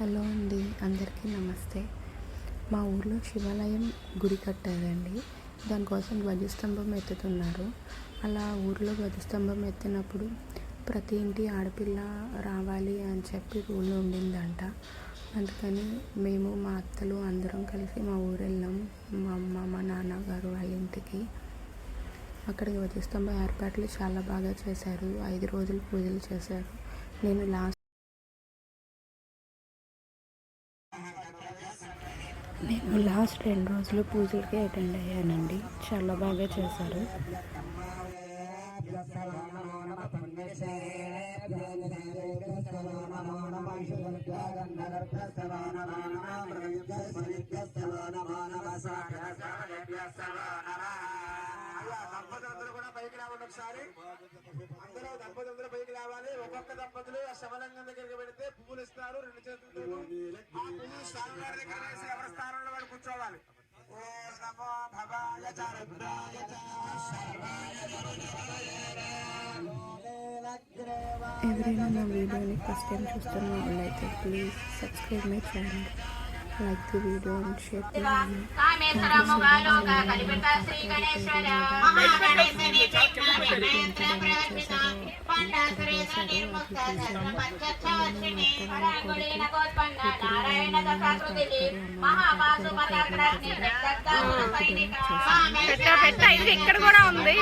Hello అండి, అందరికీ నమస్తే. మా ఊర్లో శివాలయం గుడి కట్టారండి. దానికోసం ధ్వజస్తంభం ఎత్తుతున్నారు. అలా ఊర్లో ధ్వజస్తంభం ఎత్తినప్పుడు ప్రతి ఇంటి ఆడపిల్ల రావాలి అని చెప్పి రూల్ ఉండిందంట. అందుకని మేము మా అత్తలు అందరం కలిసి మా ఊరు వెళ్ళాం. మా అమ్మ మా నాన్నగారు వాళ్ళ ఇంటికి. అక్కడ ధ్వజస్తంభం ఏర్పాట్లు చాలా బాగా చేశారు. 5 రోజులు పూజలు చేశారు. నేను లాస్ట్ 2 రోజులు పూజలకి అటెండ్ అయ్యానండి. చాలా బాగా చేశారు. దంపతులందరూ కూడా పైకి రావాలి. ఒకసారి అందరూ దంపతులందరూ పైకి రావాలి. ఒక్కొక్క దంపతులు ఆ శివలింగం దగ్గరికి పెడితే పువ్వులు ఇస్తారు. 2 చేతులతో ఆ పువ్వులు స్వామివారి దగ్గర వేసి ఎవరి స్థానంలో వాడు కూర్చోవాలి. ఓం నమో భవాయ చ రుద్రాయ చ ఎవరైనా నా వీడియోని ఫస్ట్ టైం చూస్తున్న వాళ్ళైతే please subscribe my channel, like the video and share the video. ఇది ఇక్కడ కూడా ఉంది.